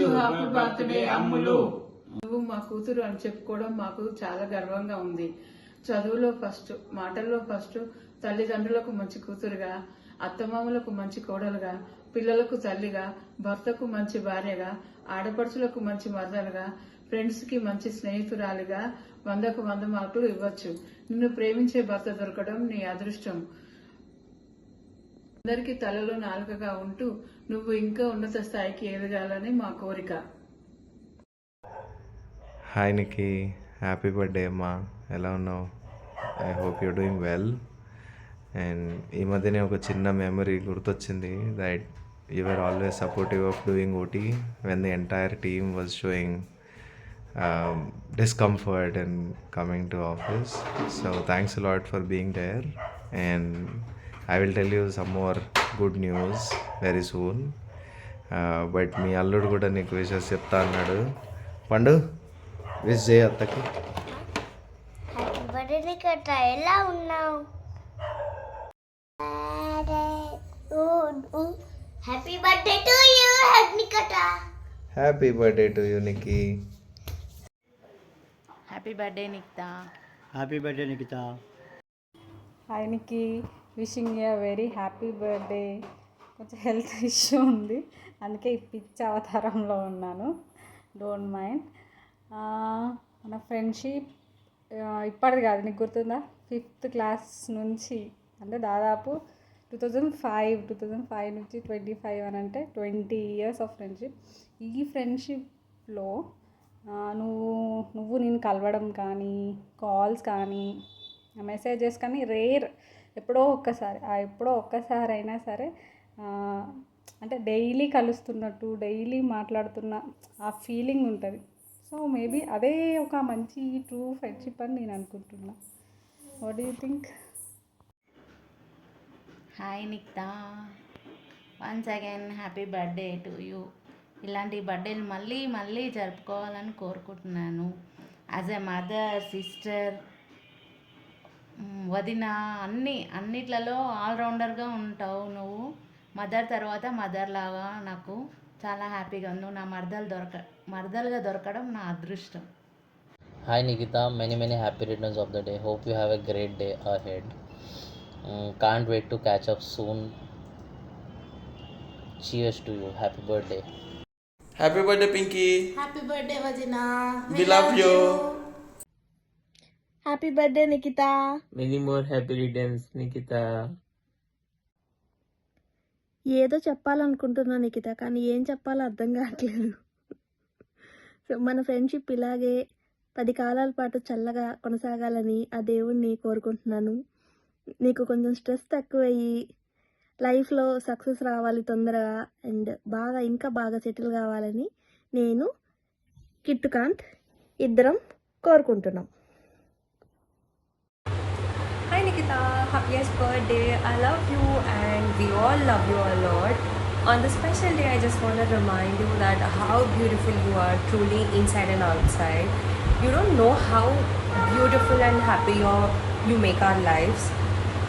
You happy birthday అమ్ములు. నువ్వు మా కూతురు అని చెప్పుకోవడం మాకు చాలా గర్వంగా ఉంది. చదువులో ఫస్ట్, మాటల్లో ఫస్ట్, తల్లిదండ్రులకు మంచి కూతురుగా, అత్తమామలకు మంచి కోడలుగా, పిల్లలకు తల్లిగా, భర్తకు మంచి భార్యగా, ఆడపడుచులకు మంచి మరదలుగా, ఫ్రెండ్స్ కి మంచి స్నేహితురాలిగా 100కు 100 మార్కులు ఇవ్వచ్చు. నిన్ను ప్రేమించే భర్త దొరకడం నీ అదృష్టం. అందరికీ తలలో నాలుకగా ఉంటూ నువ్వు ఇంకా ఉన్నత స్థాయికి ఎదగాలని మా కోరిక. హాయ్ నికి, హ్యాపీ బర్త్డే అమ్మా. ఎలా ఉన్నావు? I hope you doing well. And ఈ మధ్యనే ఒక చిన్న మెమరీ గుర్తొచ్చింది, that you were always supportive of doing OT when the entire team was sowing discomfort and coming to office. So thanks a lot for being there, and I will tell you some more good news very soon. But మీ అల్లుడు కూడా నీకు wishes చెప్తా అన్నాడు. పండు, wish చేయి అత్తకి. ఎలా ఉన్నావు? Happy birthday to you Nikita. Happy birthday to you Niki. Happy birthday Nikita. Happy birthday Nikita. Hi Niki, wishing you very happy birthday. కొంచెం హెల్త్ ఇష్యూ ఉంది, అందుకే ఈ పిచ్చి అవతారంలో ఉన్నాను. Don't mind. మన ఫ్రెండ్షిప్ ఇప్పటిది కాదు, నీకు గుర్తుందా? 5th క్లాస్ నుంచి, అంటే దాదాపు 2005 నుంచి 25 అని అంటే 20 years ఆఫ్ ఫ్రెండ్షిప్. ఈ ఫ్రెండ్షిప్లో నువ్వు నేను కలవడం కానీ, కాల్స్ కానీ, మెసేజెస్ కానీ రేర్. ఎప్పుడో ఒక్కసారి అయినా సరే, అంటే డైలీ కలుస్తున్నట్టు, డైలీ మాట్లాడుతున్న ఆ ఫీలింగ్ ఉంటుంది. సో మేబీ అదే ఒక మంచి ట్రూ ఫ్రెండ్షిప్ అని నేను అనుకుంటున్నా. What do you think? Hi Nikita, once again happy birthday to you. ఇలాంటి బర్త్డేలు మళ్ళీ మళ్ళీ జరుపుకోవాలని కోరుకుంటున్నాను. యాజ్ ఎ మదర్, సిస్టర్, వదిన, అన్నిట్లలో ఆల్రౌండర్గా ఉంటావు నువ్వు. మదర్ తర్వాత మదర్ లాగా నాకు చాలా హ్యాపీగా ఉంది. నా మరదలుగా దొరకడం నా అదృష్టం. Hi Nikita, many happy returns of the day. Hope you have a great day ahead. Can't wait to catch up soon. Cheers to you. Happy birthday. Happy birthday Pinky. Happy birthday వదినా. We love you. Happy birthday Nikita. Many more happy returns Nikita. ఏదో చెప్పాలనుకుంటున్నా నికిత, కానీ ఏం చెప్పాలో అర్థం కావట్లేదు. మన friendship ఇలాగే 10 కాలాల పాటు చల్లగా కొనసాగాలని ఆ దేవుణ్ణి కోరుకుంటున్నాను. నీకు కొంచెం స్ట్రెస్ తక్కువయ్యి లైఫ్లో సక్సెస్ రావాలి తొందరగా, అండ్ ఇంకా బాగా సెటిల్ కావాలని నేను, కిట్టుకాంత్ ఇద్దరం కోరుకుంటున్నాం. Hi Nikita, happiest birthday. I love you and we all love you a lot. On this special day, I just want to remind you that how beautiful you are truly inside and outside. You don't know how beautiful and happy you make our lives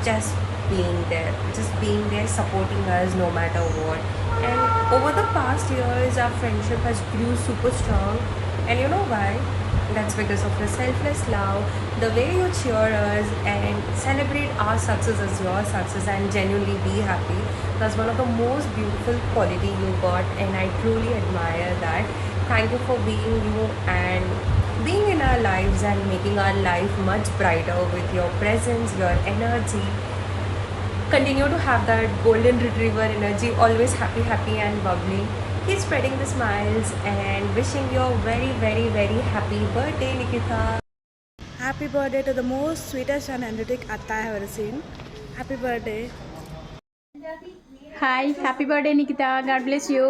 just being there, supporting us no matter what. And over the past years, our friendship has grew super strong. And you know why? That's because of your selfless love, the way you cheer us and celebrate our success as your success and genuinely be happy. That's one of the most beautiful quality you got, and I truly admire that. Thank you for being you and being in our lives and making our life much brighter with your presence, your energy. Continue to have that golden retriever energy, always happy and bubbly. Keep spreading the smiles and wishing you a very happy birthday Nikita. Happy birthday to the most sweetest and energetic atta I have ever seen. Happy birthday. Hi, happy birthday Nikita. God bless you.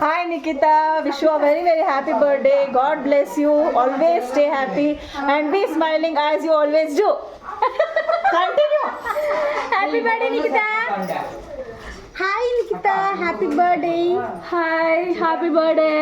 Hi Nikita, wish you a very happy birthday. God bless you. Always stay happy and be smiling as you always do. Continue. Happy birthday Nikita. Hi Nikita, happy birthday. Hi, happy birthday.